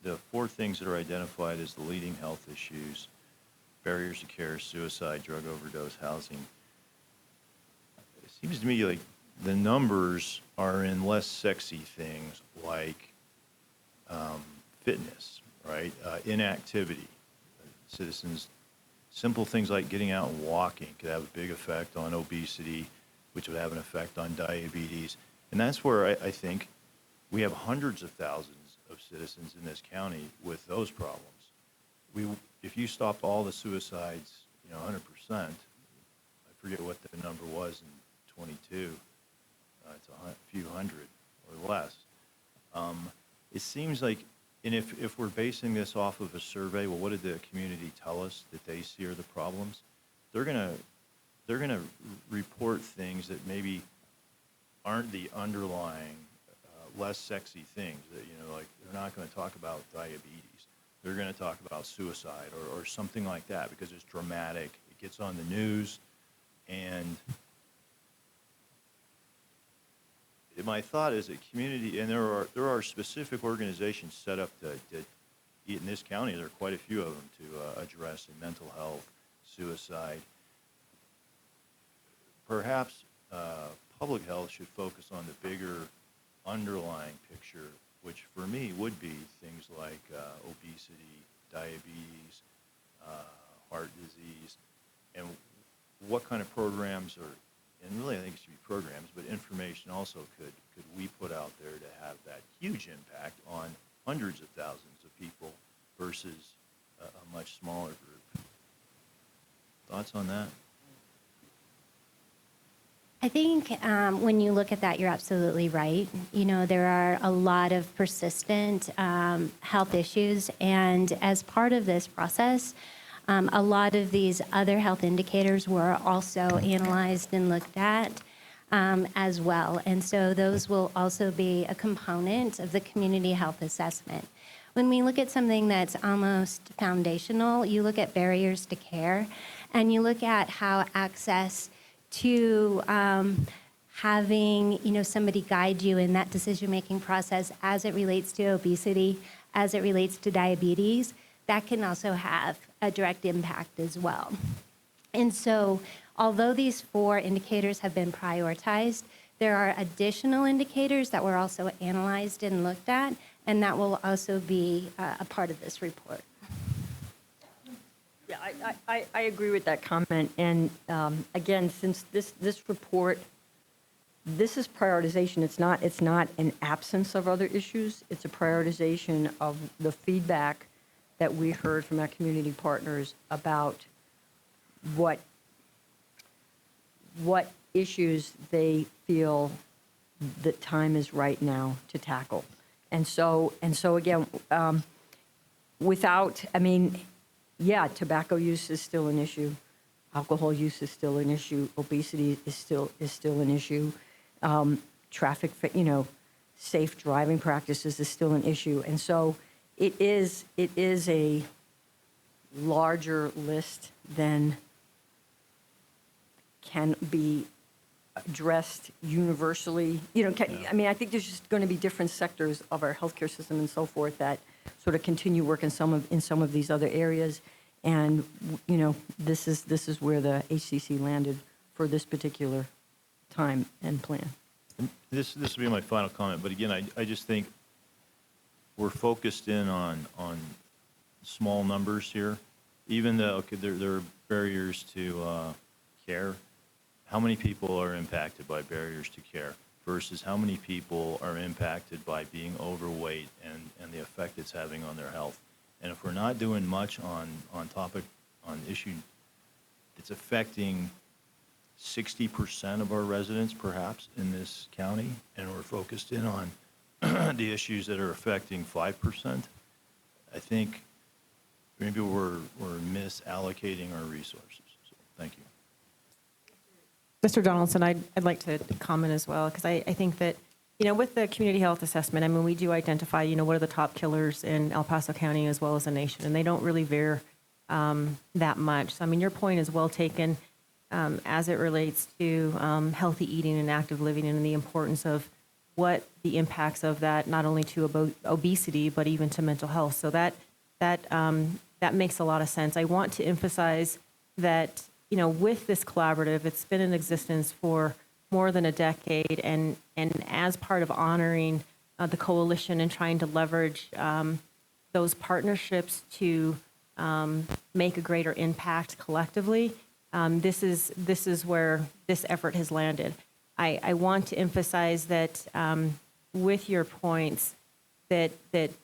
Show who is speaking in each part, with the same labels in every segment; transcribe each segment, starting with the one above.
Speaker 1: the four things that are identified as the leading health issues, barriers to care, suicide, drug overdose, housing, it seems to me like the numbers are in less sexy things like fitness, right? Inactivity. Citizens, simple things like getting out and walking could have a big effect on obesity, which would have an effect on diabetes. And that's where I think we have hundreds of thousands of citizens in this county with those problems. If you stopped all the suicides, 100%, I forget what the number was in 22, it's a few hundred or less. It seems like, and if we're basing this off of a survey, well, what did the community tell us that they see are the problems? They're gonna report things that maybe aren't the underlying less sexy things. That like they're not going to talk about diabetes. They're going to talk about suicide or something like that because it's dramatic. It gets on the news, and my thought is that community, and there are specific organizations set up to in this county. There are quite a few of them to address mental health, suicide. Perhaps public health should focus on the bigger underlying picture, which for me would be things like obesity, diabetes, heart disease, and what kind of programs and really I think it should be programs, but information also could we put out there to have that huge impact on hundreds of thousands of people versus a much smaller group. Thoughts on that?
Speaker 2: I think when you look at that, you're absolutely right. There are a lot of persistent health issues, and as part of this process, a lot of these other health indicators were also analyzed and looked at as well. And so those will also be a component of the community health assessment. When we look at something that's almost foundational, you look at barriers to care, and you look at how access to having somebody guide you in that decision-making process as it relates to obesity, as it relates to diabetes, that can also have a direct impact as well. And so although these four indicators have been prioritized, there are additional indicators that were also analyzed and looked at, and that will also be a part of this report.
Speaker 3: Yeah, I agree with that comment. And again, since this report, this is prioritization. It's not an absence of other issues. It's a prioritization of the feedback that we heard from our community partners about what issues they feel the time is right now to tackle. And so again, tobacco use is still an issue. Alcohol use is still an issue. Obesity is still an issue. Traffic, safe driving practices is still an issue. And so it is a larger list than can be addressed universally. I think there's just going to be different sectors of our healthcare system and so forth that sort of continue work in some of these other areas, and this is where the HCC landed for this particular time and plan.
Speaker 1: And this will be my final comment, but again, I just think we're focused in on small numbers here, even though there are barriers to care. How many people are impacted by barriers to care versus how many people are impacted by being overweight and the effect it's having on their health? And if we're not doing much on issue that's affecting 60% of our residents perhaps in this county, and we're focused in on the issues that are affecting 5%, I think maybe we're misallocating our resources. So thank you.
Speaker 4: Mr. Donaldson, I'd like to comment as well, because I think that, with the community health assessment, we do identify, what are the top killers in El Paso County as well as the nation, and they don't really vary that much. So, your point is well taken as it relates to healthy eating and active living and the importance of what the impacts of that, not only to obesity, but even to mental health. So that makes a lot of sense. I want to emphasize that, with this collaborative, it's been in existence for more than a decade, and as part of honoring the coalition and trying to leverage those partnerships to make a greater impact collectively, this is where this effort has landed. I want to emphasize that with your points, that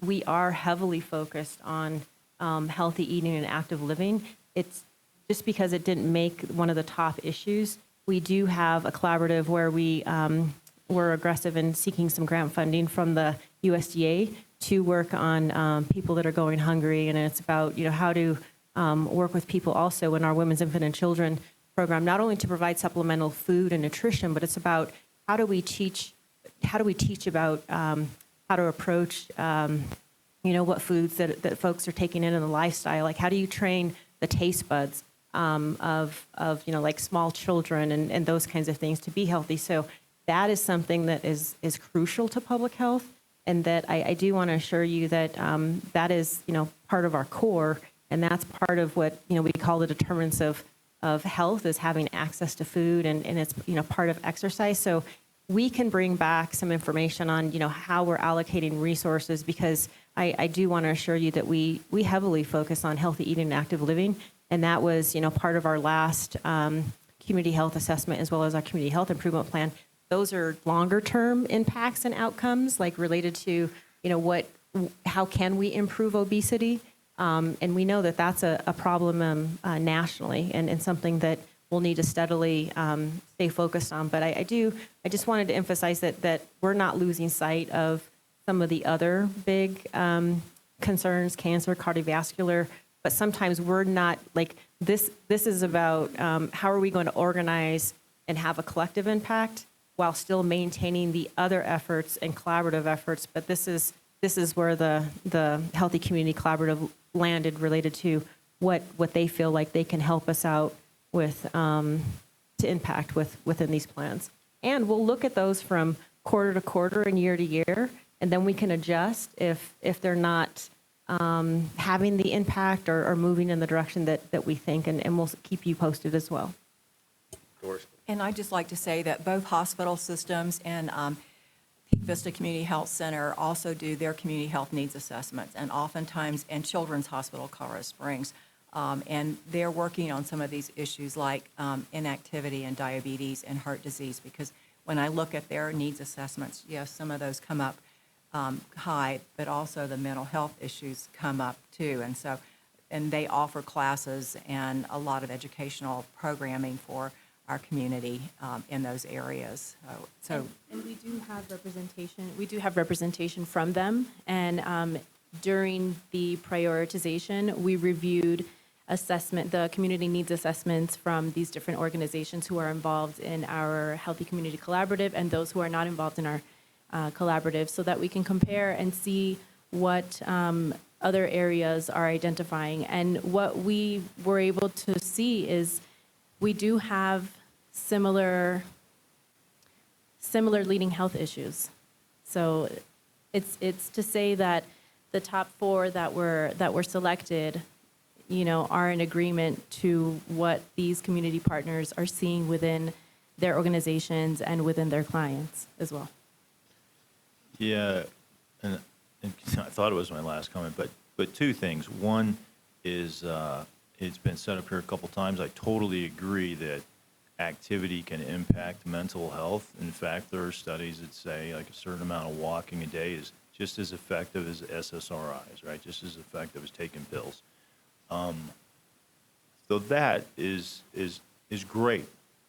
Speaker 4: we are heavily focused on healthy eating and active living. It's just because it didn't make one of the top issues. We do have a collaborative where we're aggressive in seeking some grant funding from the USDA to work on people that are going hungry, and it's about how to work with people also in our Women's, Infant, and Children program, not only to provide supplemental food and nutrition, but it's about how do we teach about how to approach what foods that folks are taking in the lifestyle. Like, how do you train the taste buds of like small children and those kinds of things to be healthy? So that is something that is crucial to public health, and that I do want to assure you that that is part of our core, and that's part of what we call the determinants of health, is having access to food, and it's part of exercise. So we can bring back some information on how we're allocating resources, because I do want to assure you that we heavily focus on healthy eating and active living, and that was part of our last community health assessment as well as our community health improvement plan. Those are longer term impacts and outcomes, like related to how can we improve obesity, and we know that that's a problem nationally, and something that we'll need to steadily stay focused on. But I just wanted to emphasize that we're not losing sight of some of the other big concerns, cancer, cardiovascular, but sometimes we're not, like, this is about how are we going to organize and have a collective impact while still maintaining the other efforts and collaborative efforts. But this is where the Healthy Community Collaborative landed, related to what they feel like they can help us out with to impact within these plans. And we'll look at those from quarter to quarter and year to year, and then we can adjust if they're not having the impact or moving in the direction that we think, and we'll keep you posted as well.
Speaker 5: And I'd just like to say that both hospital systems and Peak Vista Community Health Center also do their community health needs assessments, and oftentimes, and Children's Hospital Colorado Springs, and they're working on some of these issues like inactivity and diabetes and heart disease, because when I look at their needs assessments, yes, some of those come up high, but also the mental health issues come up too. And they offer classes and a lot of educational programming for our community in those areas.
Speaker 6: And we do have representation. We do have representation from them. And during the prioritization, we reviewed the community needs assessments from these different organizations who are involved in our Healthy Community Collaborative and those who are not involved in our collaborative, so that we can compare and see what other areas are identifying. And what we were able to see is we do have similar leading health issues. So it's to say that the top 4 that were selected, are in agreement to what these community partners are seeing within their organizations and within their clients as well.
Speaker 1: Yeah, and I thought it was my last comment, but 2 things. One is it's been said up here a couple times. I totally agree that activity can impact mental health. In fact, there are studies that say like a certain amount of walking a day is just as effective as SSRIs, right? Just as effective as taking pills. So that is great,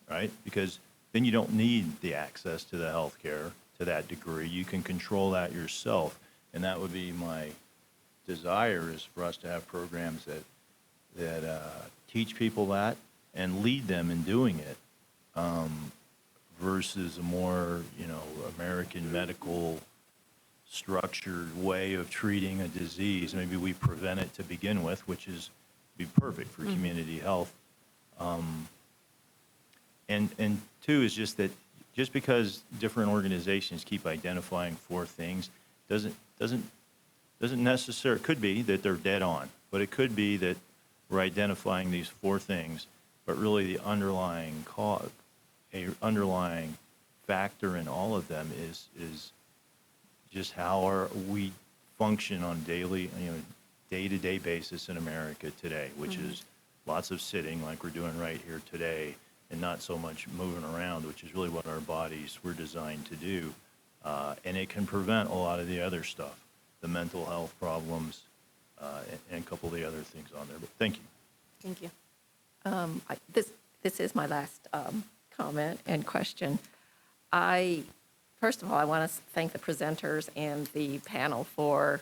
Speaker 1: right? Because then you don't need the access to the health care to that degree. You can control that yourself. And that would be my desire, is for us to have programs that teach people that and lead them in doing it, versus a more, American medical structured way of treating a disease. Maybe we prevent it to begin with, which is be perfect for community health. And 2 is just that just because different organizations keep identifying 4 things doesn't necessarily, it could be that they're dead on, but it could be that we're identifying these 4 things, but really the underlying cause, a underlying factor in all of them is just how we function on day-to-day basis in America today, which is lots of sitting like we're doing right here today, and not so much moving around, which is really what our bodies were designed to do. And it can prevent a lot of the other stuff, the mental health problems, and a couple of the other things on there. But thank you.
Speaker 6: Thank you.
Speaker 7: This is my last comment and question. First of all, I want to thank the presenters and the panel for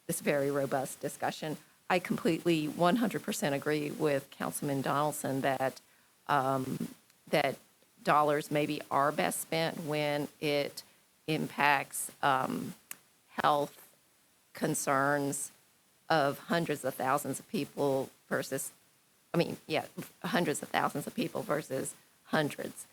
Speaker 7: this very robust discussion. I completely 100% agree with Councilman Donaldson that that dollars maybe are best spent when it impacts health concerns of hundreds of thousands of people versus, hundreds of thousands of people versus hundreds.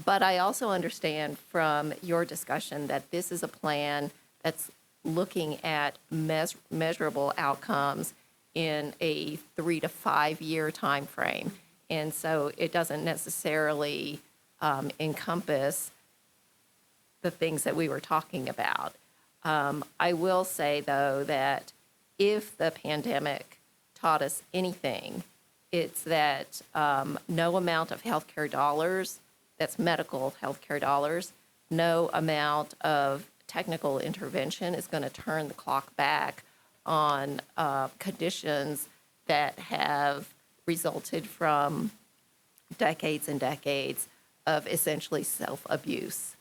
Speaker 7: But I also understand from your discussion that this is a plan that's looking at measurable outcomes in a 3 to 5 year time frame. And so it doesn't necessarily encompass the things that we were talking about. I will say, though, that if the pandemic taught us anything, it's that no amount of healthcare dollars, that's medical healthcare dollars, no amount of technical intervention is going to turn the clock back on conditions that have resulted from decades and decades of essentially self-abuse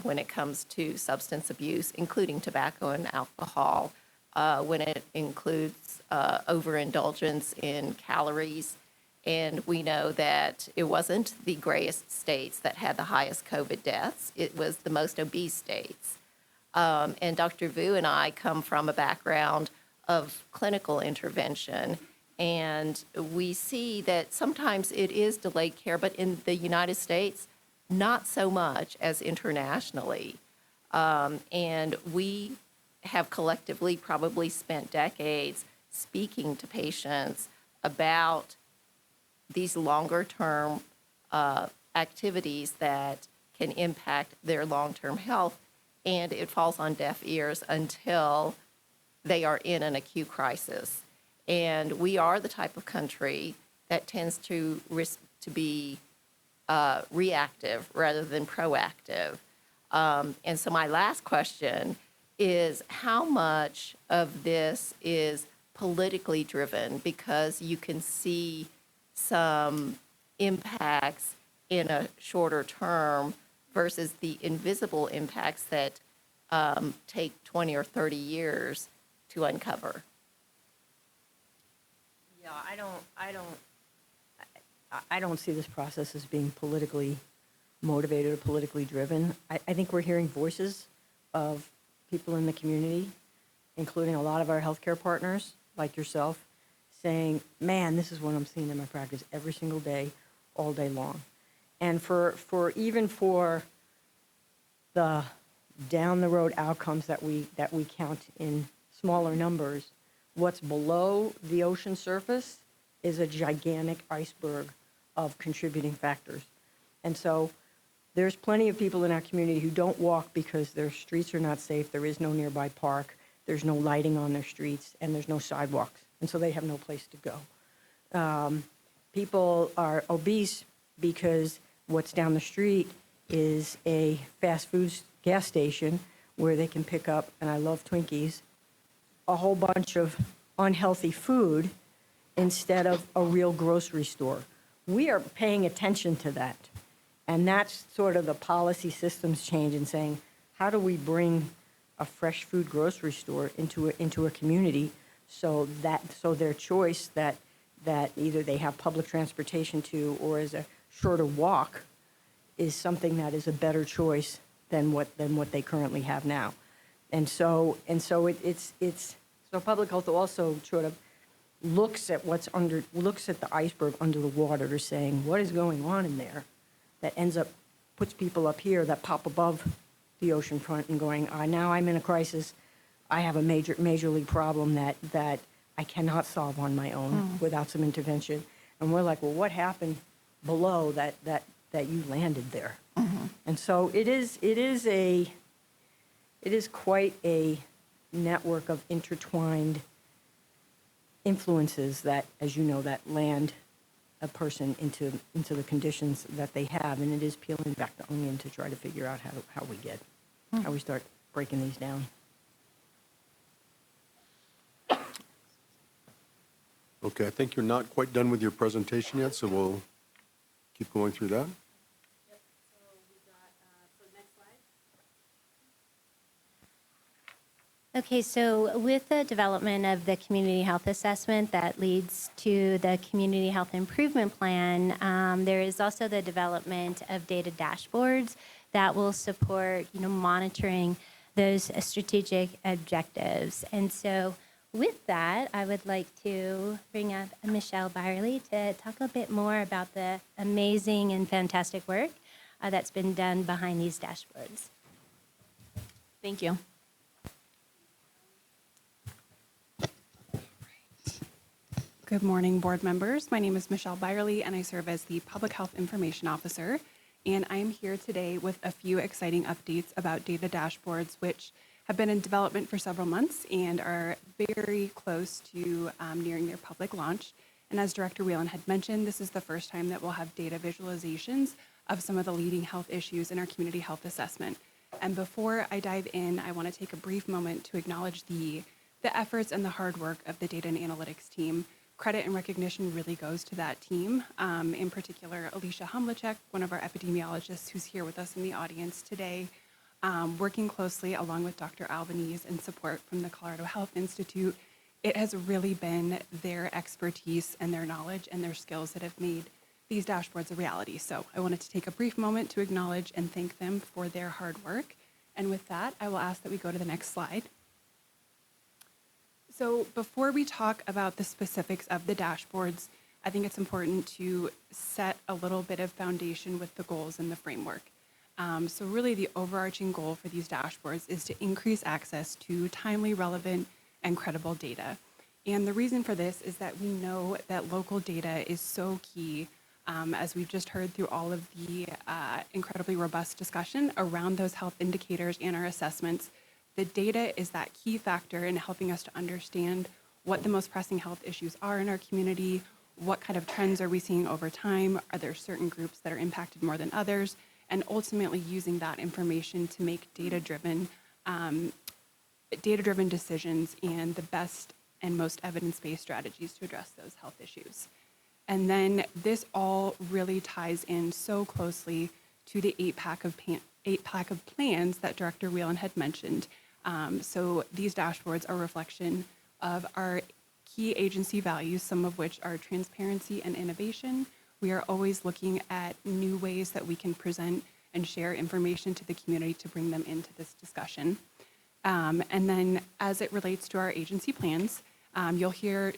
Speaker 7: when it comes to substance abuse, including tobacco and alcohol, when it includes overindulgence in calories. And we know that it wasn't the grayest states that had the highest COVID deaths. It was the most obese states. And Dr. Vu and I come from a background of clinical intervention, and we see that sometimes it is delayed care, but in the United States, not so much as internationally. And we have collectively probably spent decades speaking to patients about these longer-term activities that can impact their long-term health, and it falls on deaf ears until they are in an acute crisis. And we are the type of country that tends to be reactive rather than proactive. And so my last question is, how much of this is politically driven, because you can see some impacts in a shorter term versus the invisible impacts that take 20 or 30 years to uncover?
Speaker 3: Yeah, I don't see this process as being politically motivated or politically driven. I think we're hearing voices of people in the community, including a lot of our healthcare partners, like yourself, saying, man, this is what I'm seeing in my practice every single day, all day long. And for the down the road outcomes that we count in smaller numbers, what's below the ocean surface is a gigantic iceberg of contributing factors. And so there's plenty of people in our community who don't walk because their streets are not safe, there is no nearby park, there's no lighting on their streets, and there's no sidewalks. And so they have no place to go. People are obese because what's down the street is a fast food gas station where they can pick up, and I love Twinkies, a whole bunch of unhealthy food instead of a real grocery store. We are paying attention to that. And that's sort of the policy systems change in saying, how do we bring a fresh food grocery store into a community so their choice that either they have public transportation to or is a shorter walk is something that is a better choice than what they currently have now. And so public health also sort of looks at the iceberg under the water, saying what is going on in there that ends up puts people up here that pop above the ocean front and going, now I'm in a crisis. I have a major league problem that I cannot solve on my own without some intervention. And we're like, well, what happened below that you landed there? And so it is quite a network of intertwined influences that, as you know, that land a person into the conditions that they have. And it is peeling back the onion to try to figure out how we start breaking these down.
Speaker 8: Okay, I think you're not quite done with your presentation yet, so we'll keep going through that.
Speaker 2: Okay, so with the development of the community health assessment that leads to the community health improvement plan, there is also the development of data dashboards that will support, monitoring those strategic objectives. And so with that, I would like to bring up Michelle Byerly to talk a bit more about the amazing and fantastic work that's been done behind these dashboards.
Speaker 6: Thank you.
Speaker 9: Good morning, board members. My name is Michelle Byerly, and I serve as the Public Health Information Officer. And I am here today with a few exciting updates about data dashboards, which have been in development for several months and are very close to nearing their public launch. And as Director Whelan had mentioned, this is the first time that we'll have data visualizations of some of the leading health issues in our community health assessment. And before I dive in, I want to take a brief moment to acknowledge the efforts and the hard work of the data and analytics team. Credit and recognition really goes to that team, in particular Alicia Humlicek, one of our epidemiologists who's here with us in the audience today, working closely along with Dr. Albanese and support from the Colorado Health Institute. It has really been their expertise and their knowledge and their skills that have made these dashboards a reality. So I wanted to take a brief moment to acknowledge and thank them for their hard work. And with that, I will ask that we go to the next slide. So before we talk about the specifics of the dashboards, I think it's important to set a little bit of foundation with the goals and the framework. So really the overarching goal for these dashboards is to increase access to timely, relevant, and credible data. And the reason for this is that we know that local data is so key, as we've just heard through all of the incredibly robust discussion around those health indicators and our assessments. The data is that key factor in helping us to understand what the most pressing health issues are in our community, what kind of trends are we seeing over time, are there certain groups that are impacted more than others, and ultimately using that information to make data-driven decisions and the best and most evidence-based strategies to address those health issues. And then this all really ties in so closely to the eight-pack of plans that Director Whelan had mentioned. So these dashboards are a reflection of our key agency values, some of which are transparency and innovation. We are always looking at new ways that we can present and share information to the community to bring them into this discussion. And then as it relates to our agency plans, you'll hear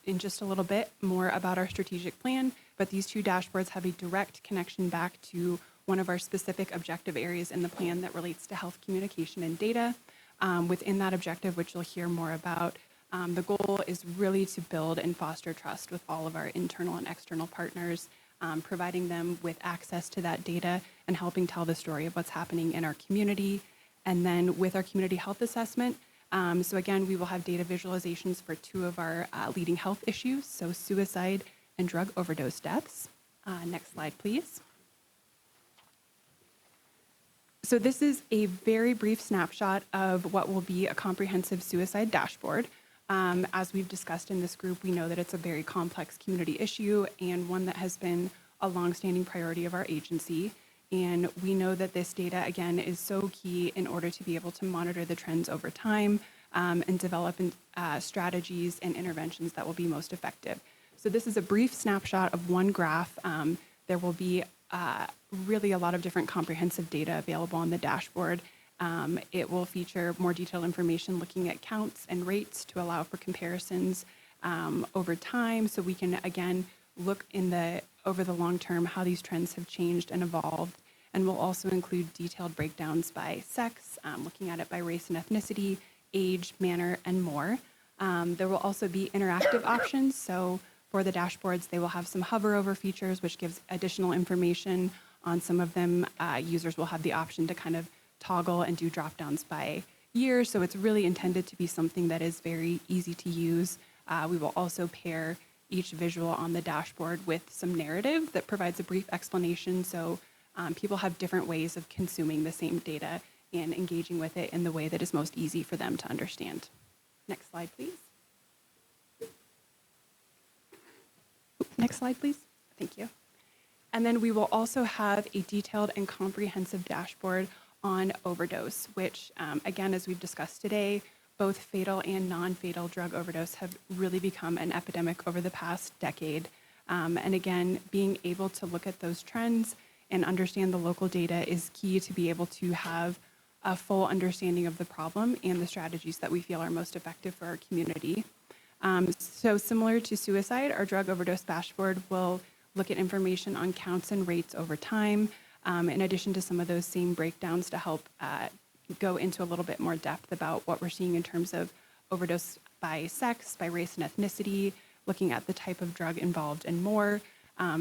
Speaker 9: in just a little bit more about our strategic plan, but these two dashboards have a direct connection back to one of our specific objective areas in the plan that relates to health communication and data. Within that objective, which you'll hear more about, the goal is really to build and foster trust with all of our internal and external partners, providing them with access to that data and helping tell the story of what's happening in our community. And then with our community health assessment, so again, we will have data visualizations for two of our leading health issues, so suicide and drug overdose deaths. Next slide, please. So this is a very brief snapshot of what will be a comprehensive suicide dashboard. As we've discussed in this group, we know that it's a very complex community issue and one that has been a longstanding priority of our agency. And we know that this data, again, is so key in order to be able to monitor the trends over time and develop strategies and interventions that will be most effective. So this is a brief snapshot of one graph. There will be really a lot of different comprehensive data available on the dashboard. It will feature more detailed information looking at counts and rates to allow for comparisons over time, so we can, again, look over the long term how these trends have changed and evolved, and will also include detailed breakdowns by sex, looking at it by race and ethnicity, age, manner, and more. There will also be interactive options. So for the dashboards, they will have some hover over features, which gives additional information. On some of them, users will have the option to kind of toggle and do drop downs by year. So it's really intended to be something that is very easy to use. We will also pair each visual on the dashboard with some narrative that provides a brief explanation. So people have different ways of consuming the same data and engaging with it in the way that is most easy for them to understand. Next slide, please. Next slide, please. Thank you. And then we will also have a detailed and comprehensive dashboard on overdose, which, again, as we've discussed today, both fatal and non-fatal drug overdose have really become an epidemic over the past decade. And again, being able to look at those trends and understand the local data is key to be able to have a full understanding of the problem and the strategies that we feel are most effective for our community. So similar to suicide, our drug overdose dashboard will look at information on counts and rates over time, in addition to some of those same breakdowns to help go into a little bit more depth about what we're seeing in terms of overdose by sex, by race and ethnicity, looking at the type of drug involved and more.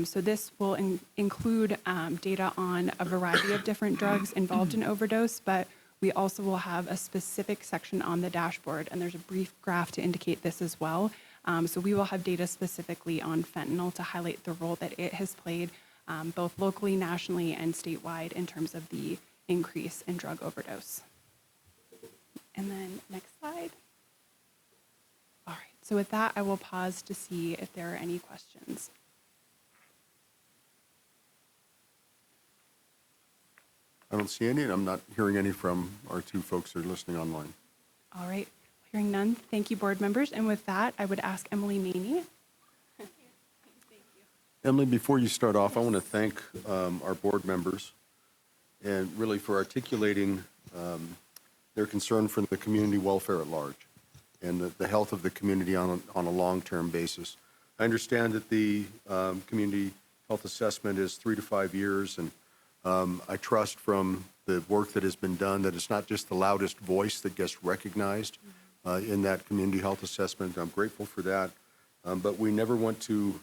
Speaker 9: So this will include data on a variety of different drugs involved in overdose, but we also will have a specific section on the dashboard, and there's a brief graph to indicate this as well. So we will have data specifically on fentanyl to highlight the role that it has played both locally, nationally, and statewide in terms of the increase in drug overdose. And then next slide. All right, so with that, I will pause to see if there are any questions.
Speaker 8: I don't see any, and I'm not hearing any from our two folks that are listening online.
Speaker 9: All right, hearing none, thank you, board members. And with that, I would ask Emily Maney.
Speaker 8: Emily, before you start off, I want to thank our board members and really for articulating their concern for the community welfare at large and the health of the community on a long-term basis. I understand that the community health assessment is 3 to 5 years, and I trust from the work that has been done that it's not just the loudest voice that gets recognized in that community health assessment. I'm grateful for that, but we never want to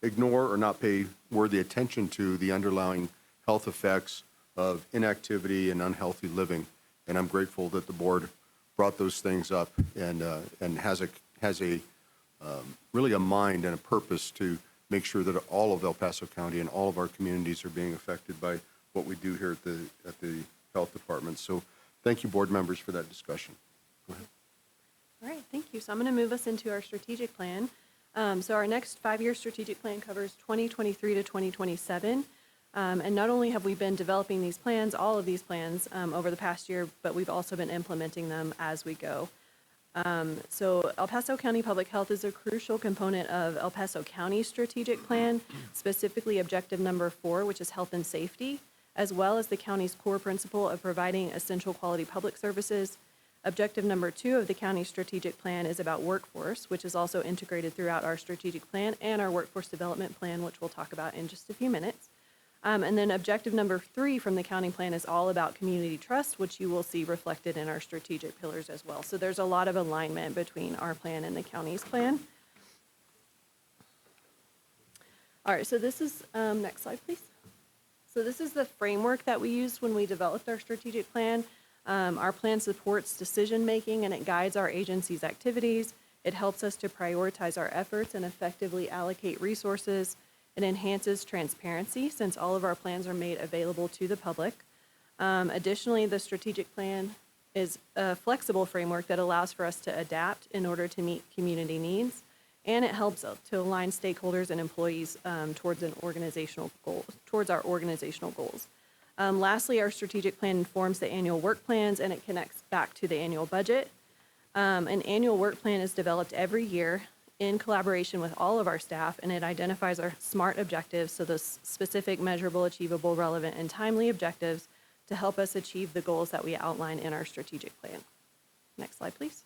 Speaker 8: ignore or not pay worthy attention to the underlying health effects of inactivity and unhealthy living. And I'm grateful that the board brought those things up and has a really a mind and a purpose to make sure that all of El Paso County and all of our communities are being affected by what we do here at the health department. So thank you, board members, for that discussion. Go ahead.
Speaker 6: All right, thank you. So I'm going to move us into our strategic plan. So our next 5-year strategic plan covers 2023 to 2027. And not only have we been developing these plans, all of these plans over the past year, but we've also been implementing them as we go. So El Paso County Public Health is a crucial component of El Paso County's strategic plan, specifically objective number 4, which is health and safety, as well as the county's core principle of providing essential quality public services. Objective number 2 of the county's strategic plan is about workforce, which is also integrated throughout our strategic plan and our workforce development plan, which we'll talk about in just a few minutes. And then objective number 3 from the county plan is all about community trust, which you will see reflected in our strategic pillars as well. So there's a lot of alignment between our plan and the county's plan. All right, so this is, next slide, please. So this is the framework that we used when we developed our strategic plan. Our plan supports decision-making and it guides our agency's activities. It helps us to prioritize our efforts and effectively allocate resources. It enhances transparency since all of our plans are made available to the public. Additionally, the strategic plan is a flexible framework that allows for us to adapt in order to meet community needs, and it helps to align stakeholders and employees towards our organizational goals. Lastly, our strategic plan informs the annual work plans and it connects back to the annual budget. An annual work plan is developed every year in collaboration with all of our staff, and it identifies our SMART objectives, so those specific, measurable, achievable, relevant, and timely objectives to help us achieve the goals that we outline in our strategic plan. Next slide, please.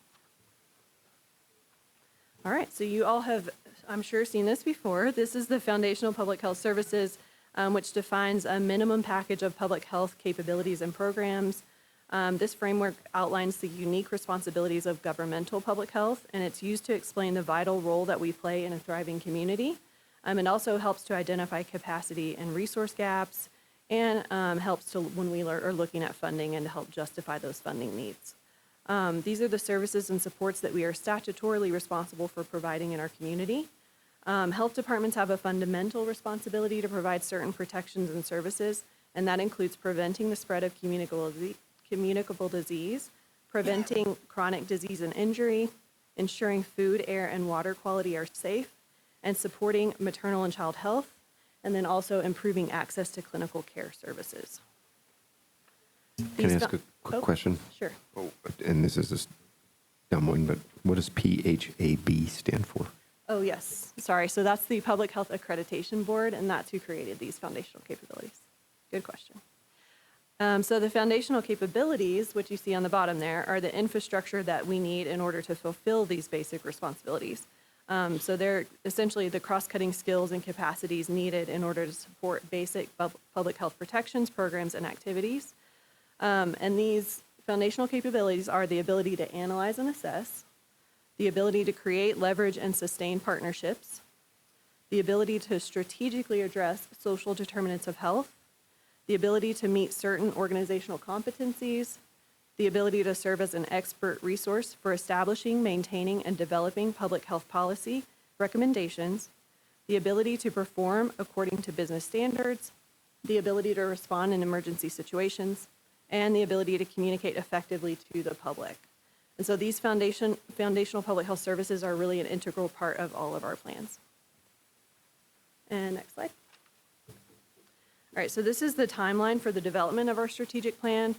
Speaker 6: All right, so you all have, I'm sure, seen this before. This is the Foundational Public Health Services which defines a minimum package of public health capabilities and programs. This framework outlines the unique responsibilities of governmental public health, and it's used to explain the vital role that we play in a thriving community. It also helps to identify capacity and resource gaps, and helps to when we are looking at funding and to help justify those funding needs. These are the services and supports that we are statutorily responsible for providing in our community. Health departments have a fundamental responsibility to provide certain protections and services, and that includes preventing the spread of communicable disease, preventing chronic disease and injury, ensuring food, air, and water quality are safe, and supporting maternal and child health, and then also improving access to clinical care services.
Speaker 10: Can I ask a quick question?
Speaker 6: Sure.
Speaker 10: Oh, and this is a dumb one, but what does PHAB stand for?
Speaker 6: Oh, yes. Sorry. So that's the Public Health Accreditation Board, and that's who created these foundational capabilities. Good question. So the foundational capabilities, which you see on the bottom there, are the infrastructure that we need in order to fulfill these basic responsibilities. So they're essentially the cross-cutting skills and capacities needed in order to support basic public health protections, programs, and activities. And these foundational capabilities are the ability to analyze and assess, the ability to create, leverage, and sustain partnerships, the ability to strategically address social determinants of health, the ability to meet certain organizational competencies, the ability to serve as an expert resource for establishing, maintaining, and developing public health policy recommendations, the ability to perform according to business standards, the ability to respond in emergency situations, and the ability to communicate effectively to the public. And so these foundational public health services are really an integral part of all of our plans. And next slide. All right, so this is the timeline for the development of our strategic plan.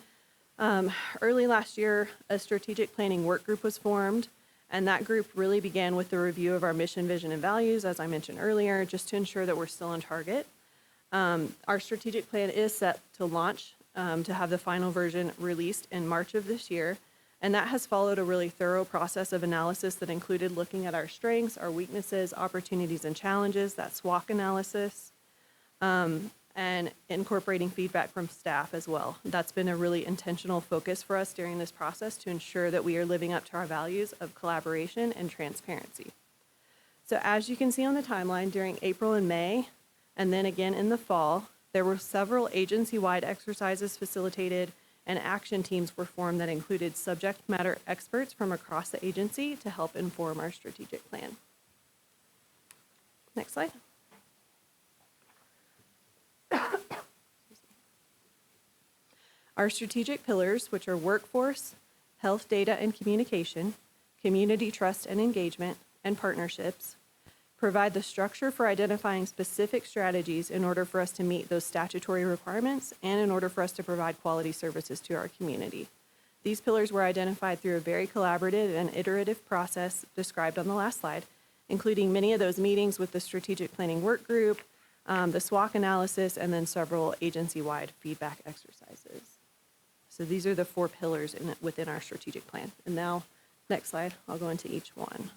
Speaker 6: Early last year, a strategic planning work group was formed, and that group really began with the review of our mission, vision, and values, as I mentioned earlier, just to ensure that we're still on target. Our strategic plan is set to launch, to have the final version released in March of this year, and that has followed a really thorough process of analysis that included looking at our strengths, our weaknesses, opportunities, and challenges, that SWOT analysis, and incorporating feedback from staff as well. That's been a really intentional focus for us during this process to ensure that we are living up to our values of collaboration and transparency. So as you can see on the timeline, during April and May, and then again in the fall, there were several agency-wide exercises facilitated, and action teams were formed that included subject matter experts from across the agency to help inform our strategic plan. Next slide. Our strategic pillars, which are workforce, health data and communication, community trust and engagement, and partnerships, provide the structure for identifying specific strategies in order for us to meet those statutory requirements and in order for us to provide quality services to our community. These pillars were identified through a very collaborative and iterative process described on the last slide, including many of those meetings with the strategic planning work group, the SWOT analysis, and then several agency-wide feedback exercises. So these are the 4 pillars within our strategic plan. And now, next slide, I'll go into each one.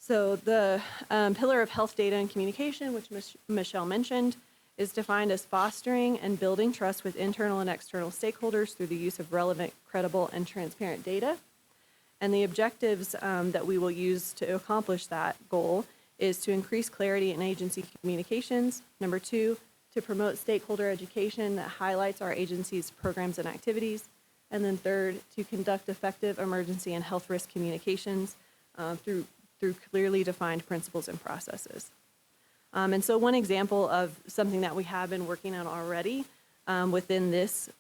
Speaker 6: So the pillar of health data and communication, which Michelle mentioned, is defined as fostering and building trust with internal and external stakeholders through the use of relevant, credible, and transparent data. And the objectives that we will use to accomplish that goal is to increase clarity in agency communications. Number 2, to promote stakeholder education that highlights our agency's programs and activities. And then 3rd, to conduct effective emergency and health risk communications through clearly defined principles and processes. And so one example of something that we have been working on already within this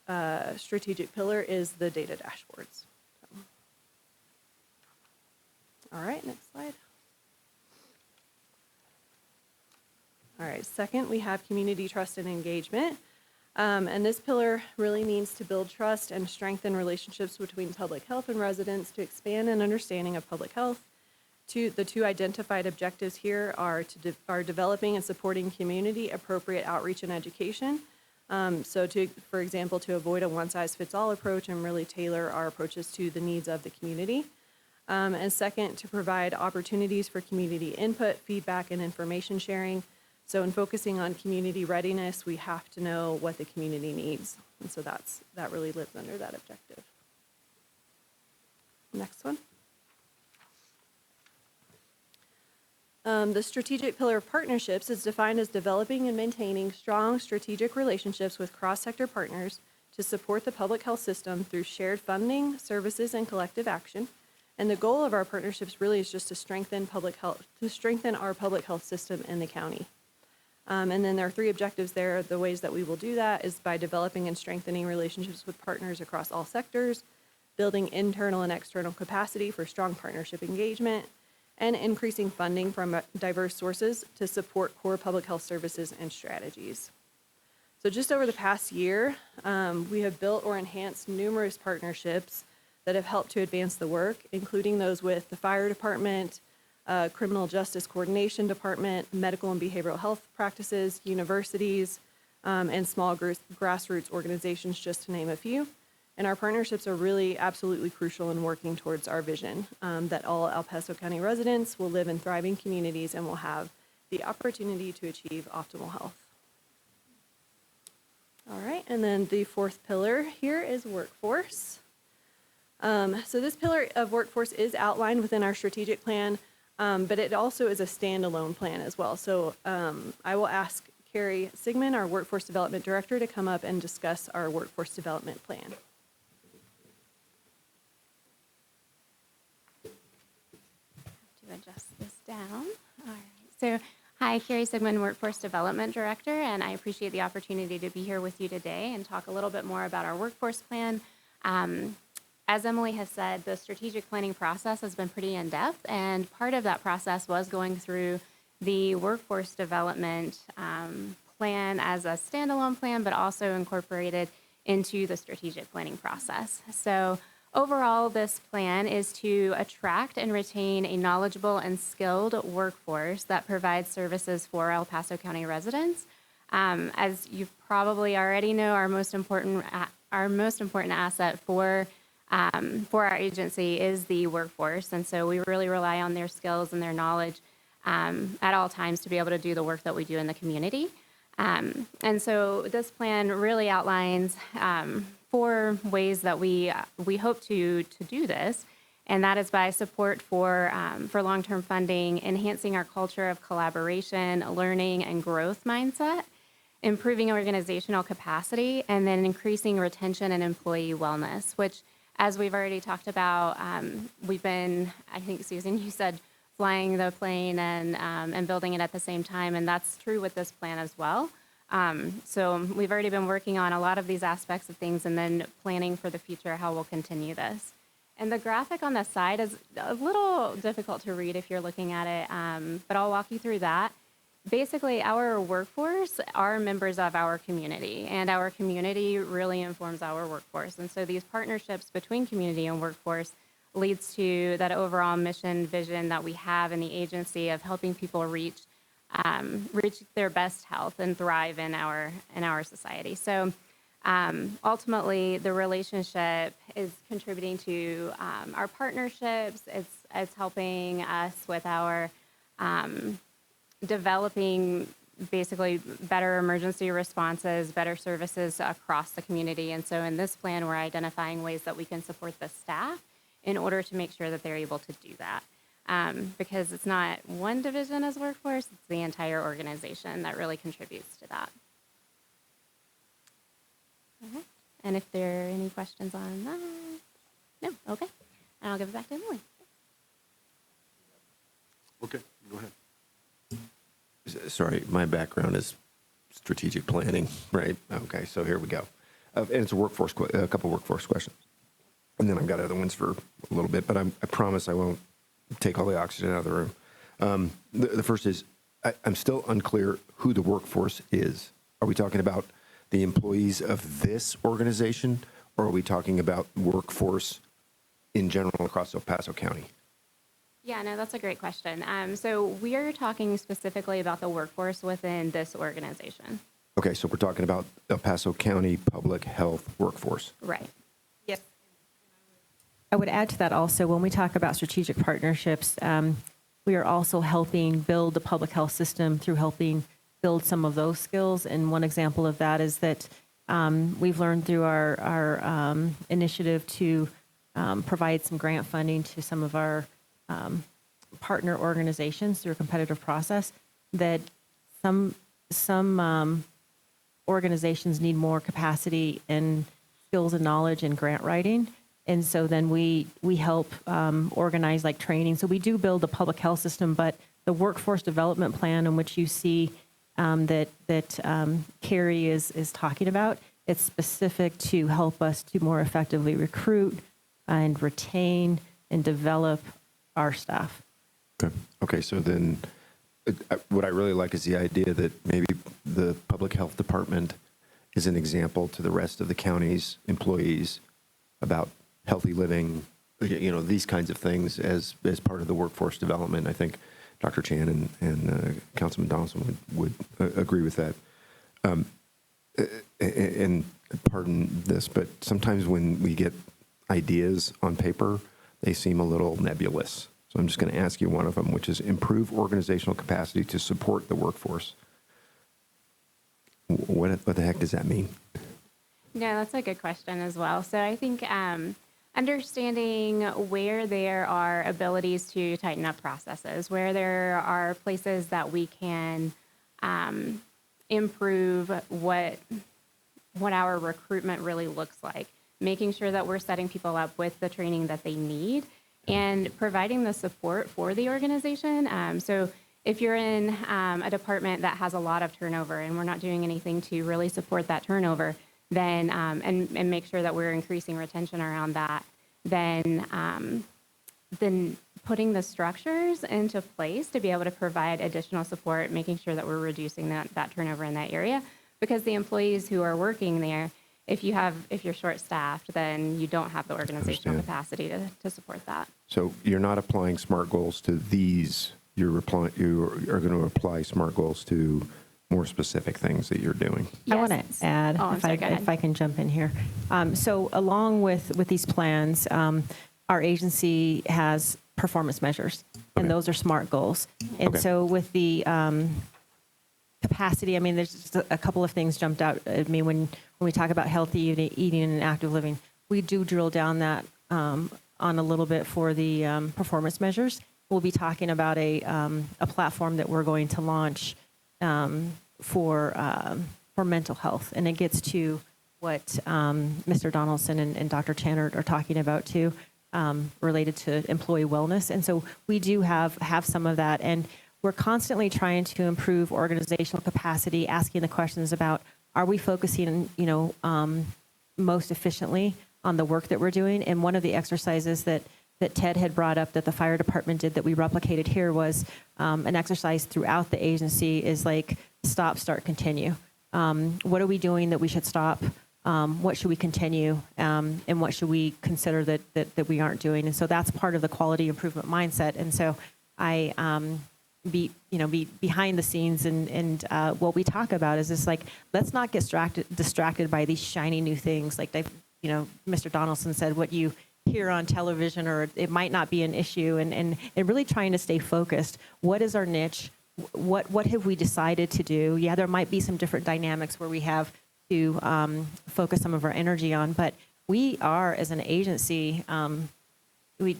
Speaker 6: strategic pillar is the data dashboards. All right, next slide. All right, second, we have community trust and engagement. And this pillar really means to build trust and strengthen relationships between public health and residents to expand an understanding of public health. The 2 identified objectives here are developing and supporting community-appropriate outreach and education. For example, to avoid a one-size-fits-all approach and really tailor our approaches to the needs of the community. And second, to provide opportunities for community input, feedback, and information sharing So in focusing on community readiness, we have to know what the community needs. And so that really lives under that objective. Next one. The strategic pillar of partnerships is defined as developing and maintaining strong strategic relationships with cross-sector partners to support the public health system through shared funding, services, and collective action. And the goal of our partnerships really is just to strengthen our public health system in the county. And then there are 3 objectives there. The ways that we will do that is by developing and strengthening relationships with partners across all sectors, building internal and external capacity for strong partnership engagement, and increasing funding from diverse sources to support core public health services and strategies. So just over the past year, we have built or enhanced numerous partnerships that have helped to advance the work, including those with the fire department, criminal justice coordination department, medical and behavioral health practices, universities, and small grassroots organizations, just to name a few. And our partnerships are really absolutely crucial in working towards our vision that all El Paso County residents will live in thriving communities and will have the opportunity to achieve optimal health. All right, and then the 4th pillar here is workforce. So this pillar of workforce is outlined within our strategic plan, but it also is a standalone plan as well. So I will ask Carrie Sigmund, our Workforce Development Director, to come up and discuss our workforce development plan.
Speaker 2: To adjust this down. All right. So, hi, Carrie Sigmund, Workforce Development Director, and I appreciate the opportunity to be here with you today and talk a little bit more about our workforce plan. As Emily has said, the strategic planning process has been pretty in-depth, and part of that process was going through the workforce development plan as a standalone plan, but also incorporated into the strategic planning process. So overall, this plan is to attract and retain a knowledgeable and skilled workforce that provides services for El Paso County residents. As you probably already know, our most important asset for our agency is the workforce, and so we really rely on their skills and their knowledge at all times to be able to do the work that we do in the community. And so this plan really outlines 4 ways that we hope to do this, and that is by support for long-term funding, enhancing our culture of collaboration, learning, and growth mindset, improving organizational capacity, and then increasing retention and employee wellness, which, as we've already talked about, we've been, I think, Susan, you said, flying the plane and building it at the same time, and that's true with this plan as well. So we've already been working on a lot of these aspects of things and then planning for the future how we'll continue this. And the graphic on the side is a little difficult to read if you're looking at it, but I'll walk you through that. Basically, our workforce are members of our community, and our community really informs our workforce. And so these partnerships between community and workforce leads to that overall mission vision that we have in the agency of helping people reach their best health and thrive in our society. So ultimately, the relationship is contributing to our partnerships. It's helping us with our developing basically better emergency responses, better services across the community. And so in this plan, we're identifying ways that we can support the staff in order to make sure that they're able to do that. Because it's not one division as workforce, it's the entire organization that really contributes to that. Okay. And if there are any questions on that, no, okay. And I'll give it back to Emily.
Speaker 8: Okay, go ahead.
Speaker 10: Sorry, my background is strategic planning, right? Okay, so here we go. And it's a couple workforce questions. And then I've got other ones for a little bit, but I promise I won't take all the oxygen out of the room. The first is, I'm still unclear who the workforce is. Are we talking about the employees of this organization, or are we talking about workforce in general across El Paso County?
Speaker 2: Yeah, no, that's a great question. So we are talking specifically about the workforce within this organization.
Speaker 10: Okay, so we're talking about El Paso County public health workforce.
Speaker 2: Right.
Speaker 4: Yes. I would add to that also, when we talk about strategic partnerships, we are also helping build the public health system through helping build some of those skills. And one example of that is that we've learned through our initiative to provide some grant funding to some of our partner organizations through a competitive process, that some organizations need more capacity and skills and knowledge in grant writing. And so then we help organize like training. So we do build the public health system, but the workforce development plan in which you see that Carrie is talking about, it's specific to help us to more effectively recruit and retain and develop our staff.
Speaker 10: Okay, so then what I really like is the idea that maybe the public health department is an example to the rest of the county's employees about healthy living, these kinds of things as part of the workforce development. I think Dr. Chan and Councilman Donaldson would agree with that. And pardon this, but sometimes when we get ideas on paper, they seem a little nebulous. So I'm just going to ask you one of them, which is improve organizational capacity to support the workforce. What the heck does that mean?
Speaker 6: Yeah, that's a good question as well. So I think understanding where there are abilities to tighten up processes, where there are places that we can improve what our recruitment really looks like, making sure that we're setting people up with the training that they need and providing the support for the organization. So if you're in a department that has a lot of turnover and we're not doing anything to really support that turnover, then and make sure that we're increasing retention around that, then putting the structures into place to be able to provide additional support, making sure that we're reducing that turnover in that area. Because the employees who are working there, if you're short-staffed, then you don't have the organizational capacity to support that.
Speaker 10: So you're not applying SMART goals to these. You are going to apply SMART goals to more specific things that you're doing.
Speaker 4: Yes. I want to add, if I can jump in here. So along with these plans, our agency has performance measures, and those are SMART goals. And so with the capacity, I mean, there's just a couple of things jumped out at me when we talk about healthy eating and active living. We do drill down that on a little bit for the performance measures. We'll be talking about a platform that we're going to launch for mental health, and it gets to what Mr. Donaldson and Dr. Chan are talking about too, related to employee wellness. And so we do have some of that, and we're constantly trying to improve organizational capacity, asking the questions about, are we focusing, most efficiently on the work that we're doing? And one of the exercises that Ted had brought up that the fire department did that we replicated here was an exercise throughout the agency is like stop, start, continue. What are we doing that we should stop? What should we continue? And what should we consider that we aren't doing? And so that's part of the quality improvement mindset. And so I be behind the scenes and what we talk about is this, like, let's not get distracted by these shiny new things. Like Mr. Donaldson said, what you hear on television, or it might not be an issue, and really trying to stay focused. What is our niche? What have we decided to do? Yeah, there might be some different dynamics where we have to focus some of our energy on, but we are, as an agency, we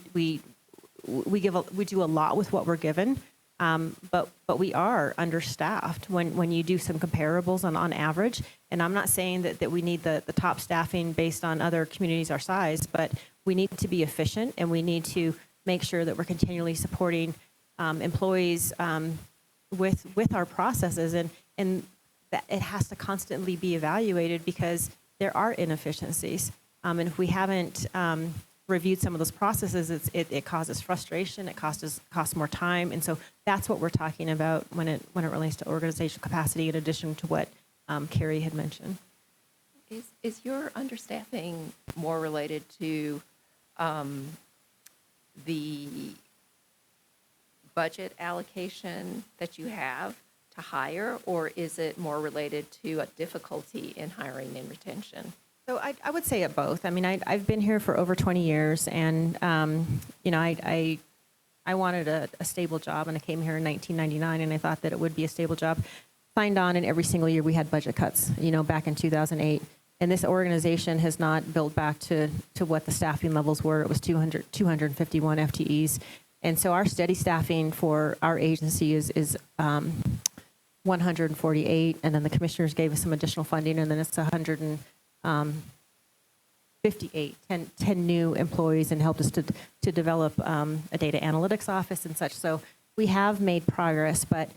Speaker 4: do a lot with what we're given, but we are understaffed when you do some comparables on average. And I'm not saying that we need the top staffing based on other communities our size, but we need to be efficient, and we need to make sure that we're continually supporting employees with our processes, and that it has to constantly be evaluated because there are inefficiencies. And if we haven't reviewed some of those processes, it causes frustration, it costs more time. And so that's what we're talking about when it relates to organizational capacity, in addition to what Carrie had mentioned.
Speaker 7: Is your understaffing more related to the budget allocation that you have to hire, or is it more related to a difficulty in hiring and retention?
Speaker 4: So I would say it both. I mean, I've been here for over 20 years, and I wanted a stable job, and I came here in 1999, and I thought that it would be a stable job. signed on, and every single year we had budget cuts, back in 2008. And this organization has not built back to what the staffing levels were. It was 251 FTEs. And so our steady staffing for our agency is 148, and then the commissioners gave us some additional funding, and then it's 158, 10 new employees, and helped us to develop a data analytics office and such. So we have made progress, but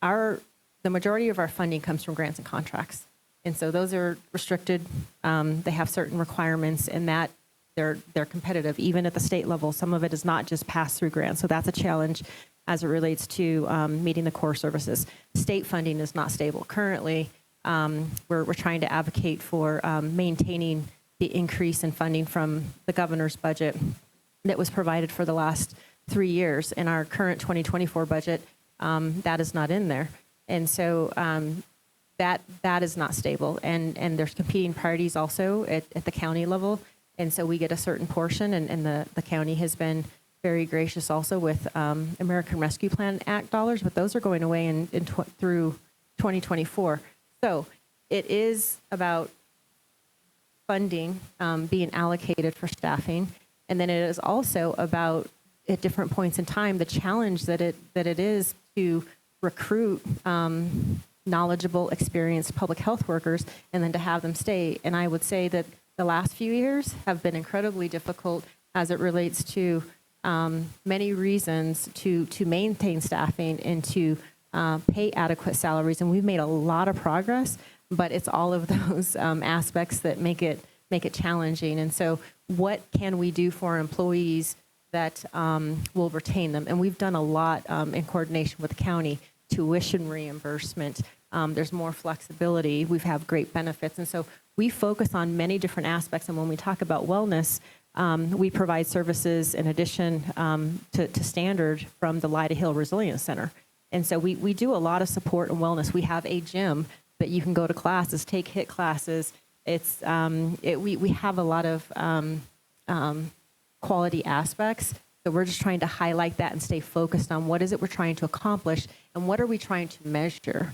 Speaker 4: the majority of our funding comes from grants and contracts. And so those are restricted. They have certain requirements, and that they're competitive, even at the state level. Some of it is not just pass-through grants. So that's a challenge as it relates to meeting the core services. State funding is not stable. Currently, we're trying to advocate for maintaining the increase in funding from the governor's budget that was provided for the last 3 years. In our current 2024 budget, that is not in there. And so that is not stable. And there's competing priorities also at the county level. And so we get a certain portion, and the county has been very gracious also with American Rescue Plan Act dollars, but those are going away through 2024. So it is about funding being allocated for staffing, and then it is also about, at different points in time, the challenge that it is to recruit knowledgeable, experienced public health workers, and then to have them stay. And I would say that the last few years have been incredibly difficult as it relates to many reasons to maintain staffing and to pay adequate salaries. And we've made a lot of progress, but it's all of those aspects that make it challenging. And so what can we do for employees that will retain them? And we've done a lot in coordination with the county. Tuition reimbursement, there's more flexibility, we have great benefits. And so we focus on many different aspects. And when we talk about wellness, we provide services in addition to standard from the Lyda Hill Resilience Center. And so we do a lot of support and wellness. We have a gym that you can go to classes, take HIIT classes. We have a lot of quality aspects. So we're just trying to highlight that and stay focused on what is it we're trying to accomplish and what are we trying to measure.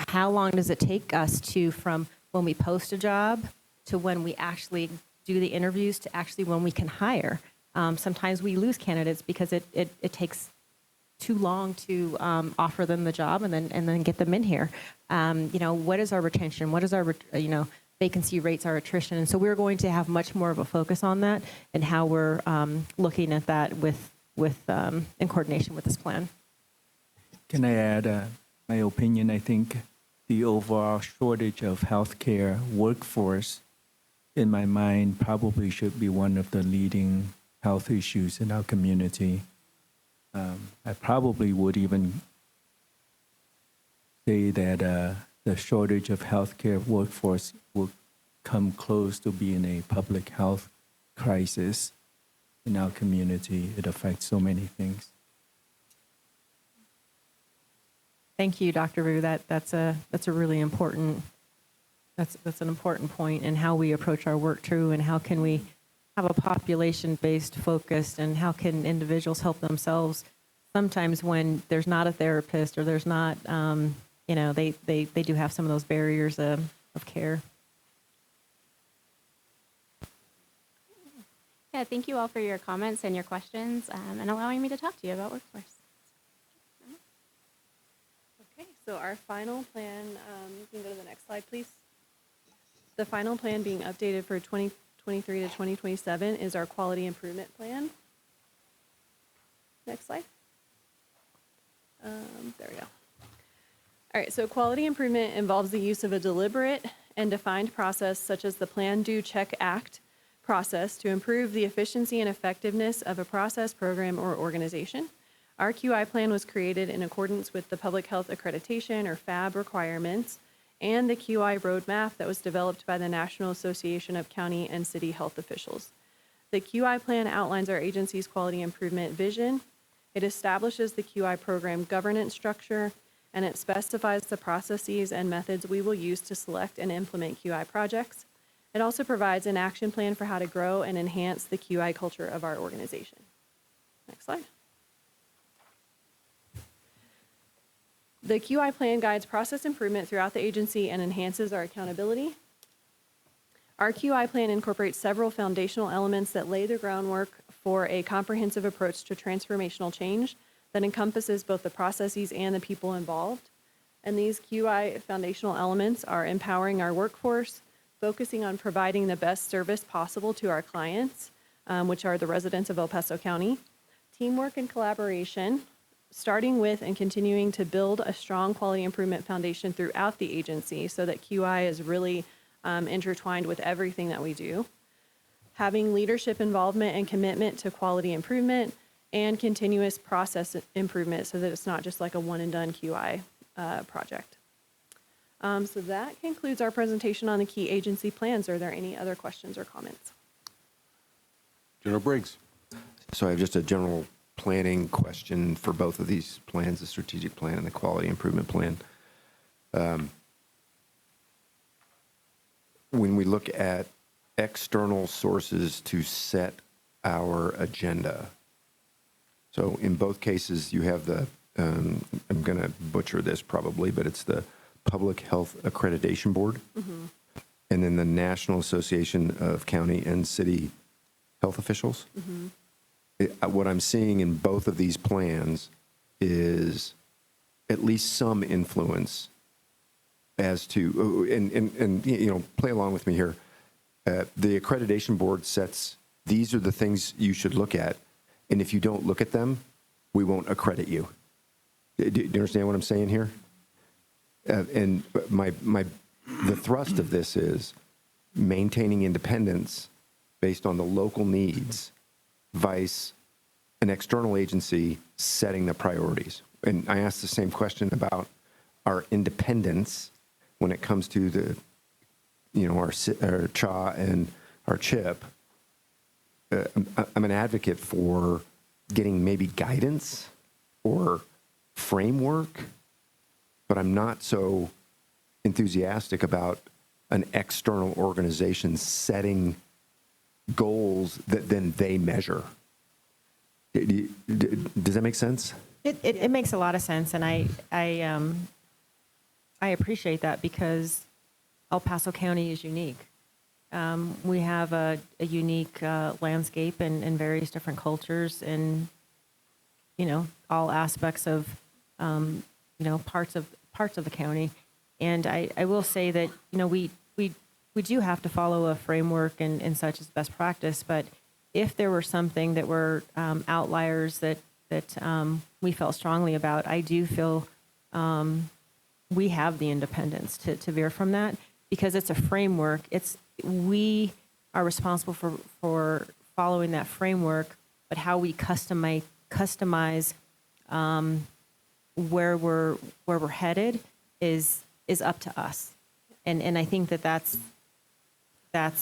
Speaker 4: How long does it take us from when we post a job to when we actually do the interviews to actually when we can hire. Sometimes we lose candidates because it takes too long to offer them the job and then get them in here. What is our retention? What is our vacancy rates, our attrition? And so we're going to have much more of a focus on that and how we're looking at that in coordination with this plan.
Speaker 11: Can I add my opinion? I think the overall shortage of healthcare workforce, in my mind, probably should be one of the leading health issues in our community. I probably would even say that the shortage of healthcare workforce will come close to being a public health crisis in our community. It affects so many things.
Speaker 4: Thank you, Dr. Vu. That's a really important. That's an important point in how we approach our work too, and how can we have a population-based focus, and how can individuals help themselves sometimes when there's not a therapist or there's not, they do have some of those barriers of care.
Speaker 6: Yeah, thank you all for your comments and your questions and allowing me to talk to you about workforce.
Speaker 12: Okay, so our final plan, you can go to the next slide, please. The final plan being updated for 2023 to 2027 is our quality improvement plan. Next slide. There we go. All right, so quality improvement involves the use of a deliberate and defined process such as the Plan, Do, Check, Act process to improve the efficiency and effectiveness of a process, program, or organization. Our QI plan was created in accordance with the Public Health Accreditation, or FAB, requirements and the QI roadmap that was developed by the National Association of County and City Health Officials. The QI plan outlines our agency's quality improvement vision. It establishes the QI program governance structure, and it specifies the processes and methods we will use to select and implement QI projects. It also provides an action plan for how to grow and enhance the QI culture of our organization. Next slide. The QI plan guides process improvement throughout the agency and enhances our accountability. Our QI plan incorporates several foundational elements that lay the groundwork for a comprehensive approach to transformational change that encompasses both the processes and the people involved. And these QI foundational elements are empowering our workforce, focusing on providing the best service possible to our clients, which are the residents of El Paso County, teamwork and collaboration, starting with and continuing to build a strong quality improvement foundation throughout the agency so that QI is really intertwined with everything that we do, having leadership involvement and commitment to quality improvement, and continuous process improvement so that it's not just like a one and done QI project. So that concludes our presentation on the key agency plans. Are there any other questions or comments?
Speaker 8: General Briggs.
Speaker 10: So I have just a general planning question for both of these plans, the strategic plan and the quality improvement plan. When we look at external sources to set our agenda, so in both cases you have the, I'm going to butcher this probably, but it's the Public Health Accreditation Board, and then the National Association of County and City Health Officials. What I'm seeing in both of these plans is at least some influence as to, and you know, play along with me here. The accreditation board sets, these are the things you should look at, and if you don't look at them, we won't accredit you. Do you understand what I'm saying here? And the thrust of this is maintaining independence based on the local needs, vice an external agency setting the priorities. And I asked the same question about our independence when it comes to the, you know, our CHA and our CHIP. I'm an advocate for getting maybe guidance or framework, but I'm not so enthusiastic about an external organization setting goals that then they measure. Does that make sense?
Speaker 4: It makes a lot of sense, and I appreciate that because El Paso County is unique. We have a unique landscape and various different cultures and, you know, all aspects of, you know, parts of the county. And I will say that, you know, we do have to follow a framework and such as best practice, but if there were something that were outliers that we felt strongly about, I do feel we have the independence to veer from that because it's a framework. We are responsible for following that framework, but how we customize where we're headed is up to us, and I think that's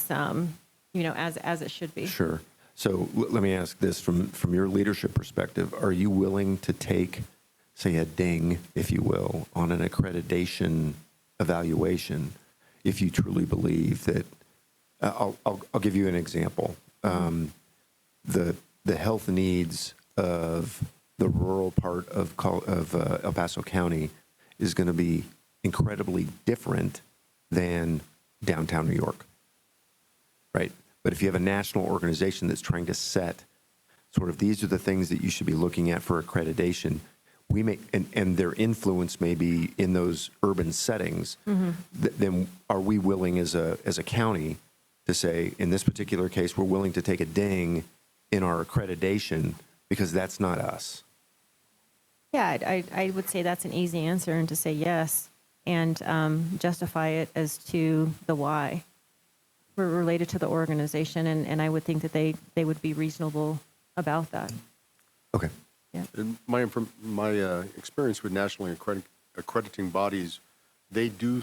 Speaker 4: you know, as it should be.
Speaker 10: Sure. So let me ask this from your leadership perspective. Are you willing to take, say, a ding, if you will, on an accreditation evaluation if you truly believe that, I'll give you an example. The health needs of the rural part of El Paso County is going to be incredibly different than downtown New York, right? But if you have a national organization that's trying to set sort of these are the things that you should be looking at for accreditation, we may, and their influence may be in those urban settings, then are we willing as a county to say, in this particular case, we're willing to take a ding in our accreditation because that's not us?
Speaker 4: Yeah, I would say that's an easy answer, and to say yes and justify it as to the why. We're related to the organization, and I would think that they would be reasonable about that.
Speaker 10: Okay.
Speaker 4: Yeah.
Speaker 8: In my experience with nationally accrediting bodies, they do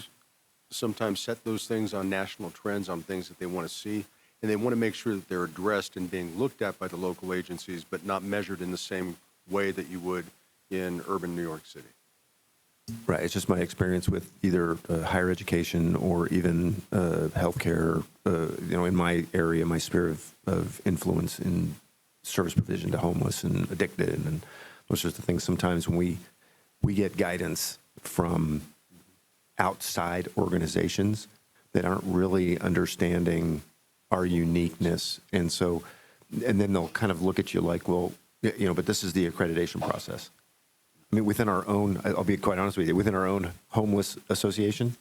Speaker 8: sometimes set those things on national trends, on things that they want to see, and they want to make sure that they're addressed and being looked at by the local agencies, but not measured in the same way that you would in urban New York City.
Speaker 10: Right. It's just my experience with either higher education or even healthcare, you know, in my area, my sphere of influence in service provision to homeless and addicted and those sorts of things. Sometimes when we get guidance from outside organizations that aren't really understanding our uniqueness. And so, and then they'll kind of look at you like, well, but this is the accreditation process. I mean, within our own, I'll be quite honest with you, within our own homeless association,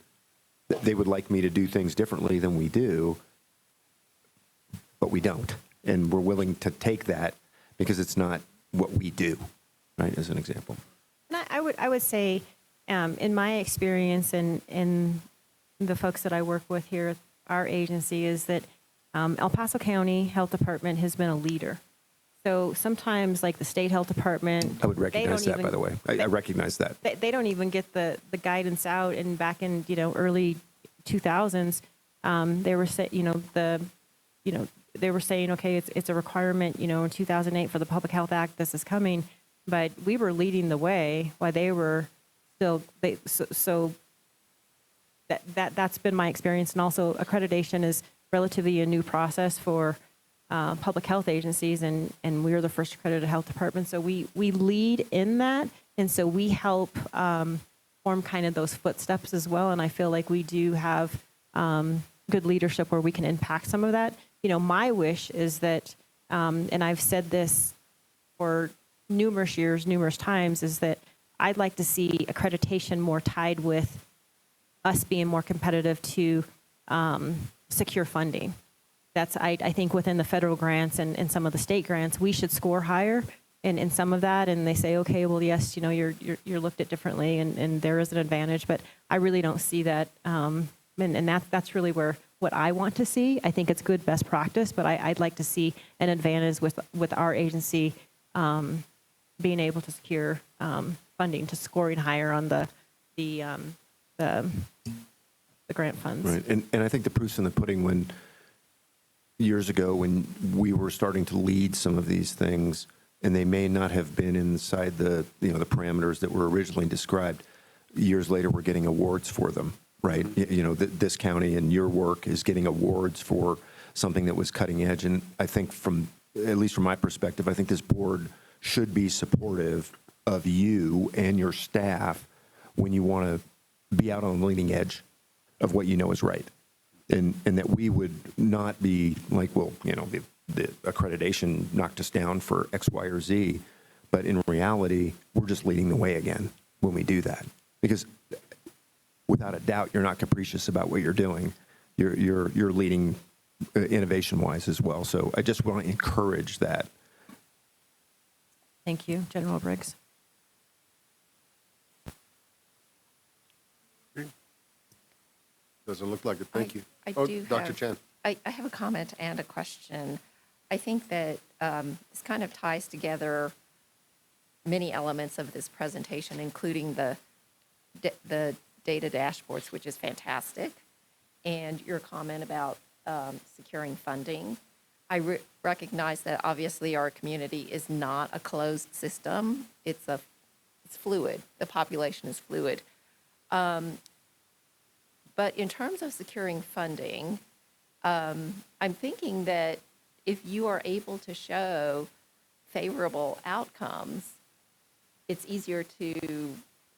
Speaker 10: they would like me to do things differently than we do, but we don't. And we're willing to take that because it's not what we do, right, as an example.
Speaker 4: And I would say, in my experience and in the folks that I work with here at our agency, is that El Paso County Health Department has been a leader. So sometimes, like the state health department,
Speaker 10: I would recognize that, by the way. I recognize that.
Speaker 4: They don't even get the guidance out. And back in early 2000s, they were they were saying, okay, it's a requirement, in 2008 for the Public Health Act, this is coming, but we were leading the way while they were still. So that's been my experience, and also accreditation is relatively a new process for public health agencies, and we are the first accredited health department. So we lead in that, and so we help form kind of those footsteps as well. And I feel like we do have good leadership where we can impact some of that. My wish is that, and I've said this for numerous years, numerous times, is that I'd like to see accreditation more tied with us being more competitive to secure funding. That's, I think, within the federal grants and some of the state grants, we should score higher in some of that. And they say, okay, well, yes, you're looked at differently, and there is an advantage, but I really don't see that. And that's really what I want to see. I think it's good best practice, but I'd like to see an advantage with our agency being able to secure funding, to scoring higher on the grant funds.
Speaker 10: Right, and I think the proof's in the pudding when years ago when we were starting to lead some of these things, and they may not have been inside the the parameters that were originally described. Years later, we're getting awards for them, right? This county and your work is getting awards for something that was cutting edge. And I think at least from my perspective, I think this board should be supportive of you and your staff when you want to be out on the leading edge of what is right. And that we would not be like, well, the accreditation knocked us down for X, Y, or Z. But in reality, we're just leading the way again when we do that. Because without a doubt, you're not capricious about what you're doing. You're leading innovation-wise as well. So I just want to encourage that.
Speaker 4: Thank you, General Briggs.
Speaker 8: Doesn't look like it. Thank you.
Speaker 7: I do
Speaker 8: Dr. Chen.
Speaker 7: I have a comment and a question. I think that this kind of ties together many elements of this presentation, including the data dashboards, which is fantastic, and your comment about securing funding. I recognize that obviously our community is not a closed system. It's fluid. The population is fluid. But in terms of securing funding, I'm thinking that if you are able to show favorable outcomes, it's easier to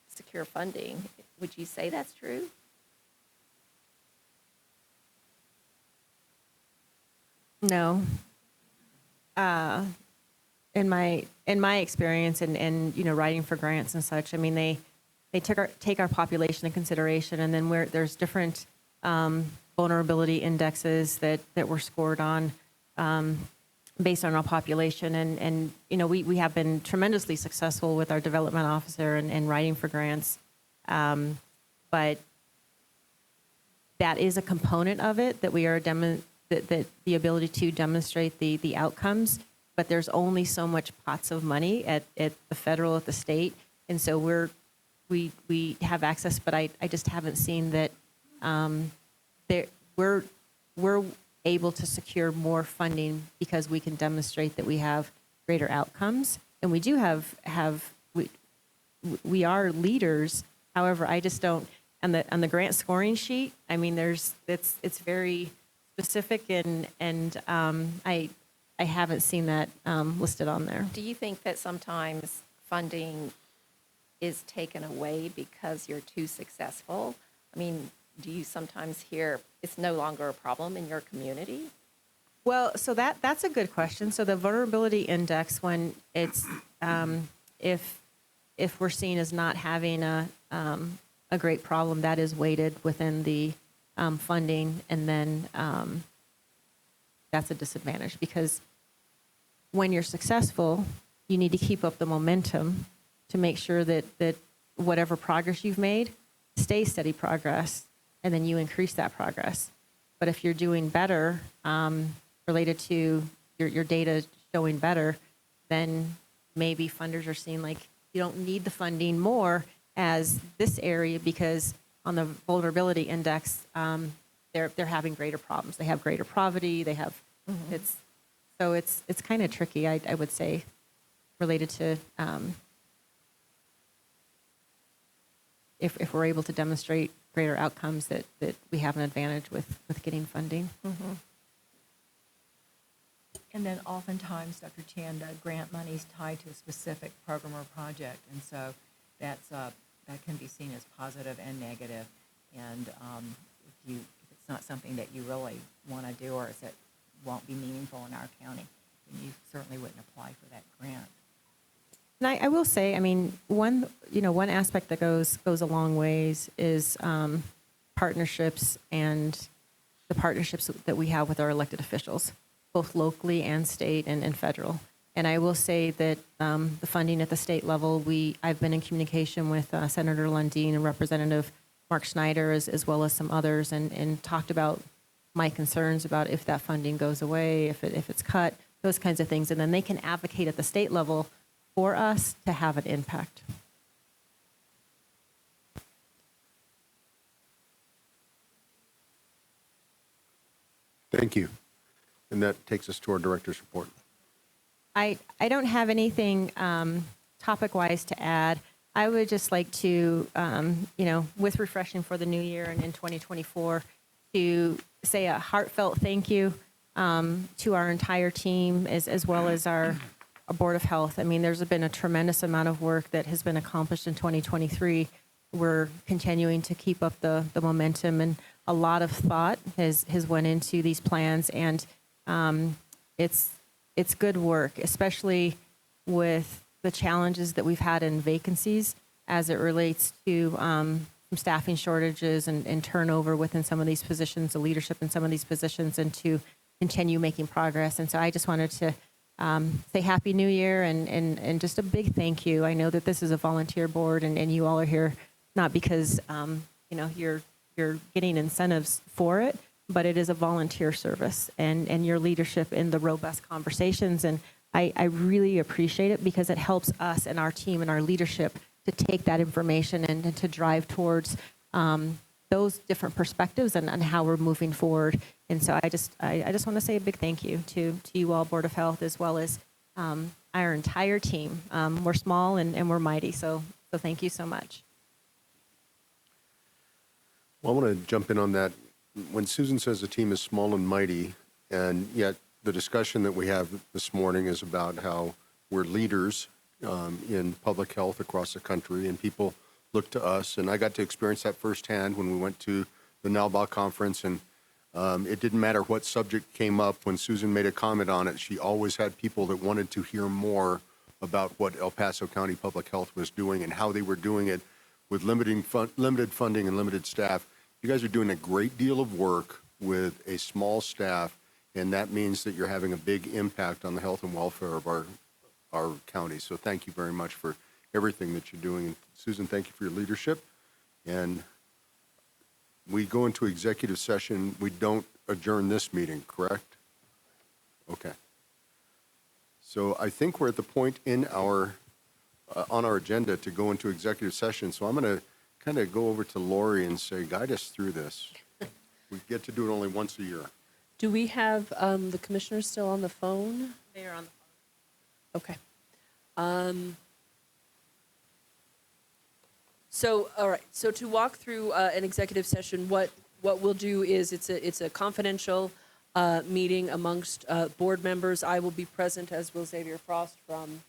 Speaker 7: secure funding. Would you say that's true?
Speaker 4: No. In my experience and writing for grants and such, I mean, they take our population into consideration, and then there's different vulnerability indexes that were scored on based on our population, and we have been tremendously successful with our development officer and writing for grants, but that is a component of it that we are that the ability to demonstrate the outcomes, but there's only so much pots of money at the federal, at the state, and so we have access, but I just haven't seen that we're able to secure more funding because we can demonstrate that we have greater outcomes, and we do we are leaders. However, I just don't on the grant scoring sheet. I mean, it's very specific, and I haven't seen that listed on there.
Speaker 7: Do you think that sometimes funding is taken away because you're too successful? I mean, do you sometimes hear it's no longer a problem in your community?
Speaker 4: Well, so that's a good question. So the vulnerability index, when it's if we're seen as not having a great problem, that is weighted within the funding, and then that's a disadvantage because when you're successful, you need to keep up the momentum to make sure that whatever progress you've made stays steady progress, and then you increase that progress. But if you're doing better, related to your data showing better, then maybe funders are seeing like you don't need the funding more as this area because on the vulnerability index, they're having greater problems. They have greater poverty. They have it's kind of tricky. I would say related to if we're able to demonstrate greater outcomes that we have an advantage with getting funding.
Speaker 7: Mm-hmm.
Speaker 5: And then oftentimes, Dr. Chan, grant money is tied to a specific program or project, and so that can be seen as positive and negative. And if it's not something that you really want to do, or if it won't be meaningful in our county, then you certainly wouldn't apply for that grant.
Speaker 4: And I will say, I mean, one aspect that goes a long ways is partnerships and the partnerships that we have with our elected officials, both locally and state and federal. And I will say that the funding at the state level, I've been in communication with Senator Lundeen and Representative Mark Schneider, as well as some others, and talked about my concerns about if that funding goes away, if it's cut, those kinds of things. And then they can advocate at the state level for us to have an impact.
Speaker 8: Thank you. And that takes us to our director's report.
Speaker 4: I don't have anything topic-wise to add. I would just like to, with refreshing for the new year and in 2024, to say a heartfelt thank you to our entire team as well as our Board of Health. I mean, there's been a tremendous amount of work that has been accomplished in 2023. We're continuing to keep up the momentum, and a lot of thought has went into these plans, and it's good work, especially with the challenges that we've had in vacancies as it relates to staffing shortages and turnover within some of these positions, the leadership in some of these positions, and to continue making progress. And so I just wanted to say Happy New Year and just a big thank you. I know that this is a volunteer board, and you all are here not because you're getting incentives for it, but it is a volunteer service, and your leadership in the robust conversations. And I really appreciate it because it helps us and our team and our leadership to take that information and to drive towards those different perspectives and how we're moving forward. And so I just want to say a big thank you to you all, Board of Health, as well as our entire team. We're small and we're mighty, so thank you so much.
Speaker 8: Well, I want to jump in on that. When Susan says the team is small and mighty, and yet the discussion that we have this morning is about how we're leaders in public health across the country, and people look to us. And I got to experience that firsthand when we went to the NALBA conference, and it didn't matter what subject came up. When Susan made a comment on it, she always had people that wanted to hear more about what El Paso County Public Health was doing and how they were doing it with limited funding and limited staff. You guys are doing a great deal of work with a small staff, and that means that you're having a big impact on the health and welfare of our county. So thank you very much for everything that you're doing. And Susan, thank you for your leadership. And we go into executive session. We don't adjourn this meeting, correct? Okay. So I think we're at the point in our on our agenda to go into executive session. So I'm going to kind of go over to Lori and say, guide us through this. We get to do it only once a year.
Speaker 13: Do we have the commissioners still on the phone?
Speaker 4: They are on the phone.
Speaker 13: Okay. So, all right. So to walk through an executive session, what we'll do is it's a confidential meeting amongst board members. I will be present, as will Xavier Frost from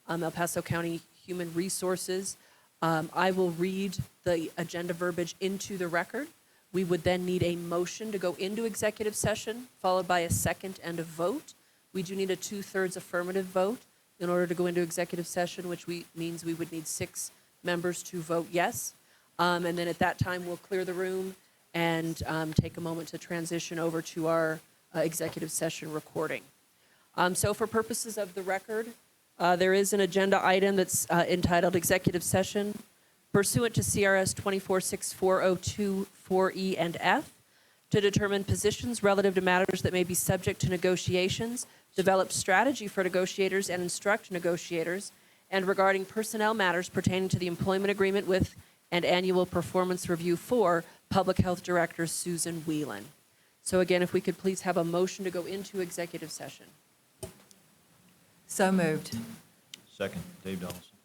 Speaker 13: El Paso County Human Resources. I will read the agenda verbiage into the record. We would then need a motion to go into executive session, followed by a second and a vote. We do need a 2/3 affirmative vote in order to go into executive session, which means we would need 6 members to vote yes. And then at that time, we'll clear the room and take a moment to transition over to our executive session recording. So for purposes of the record, there is an agenda item that's entitled Executive Session pursuant to CRS 246402 4E and F to determine positions relative to matters that may be subject to negotiations, develop strategy for negotiators and instruct negotiators, and regarding personnel matters pertaining to the employment agreement with and annual performance review for Public Health Director Susan Whelan. So again, if we could please have a motion to go into executive session.
Speaker 5: So moved.
Speaker 1: Second, Dave Donaldson.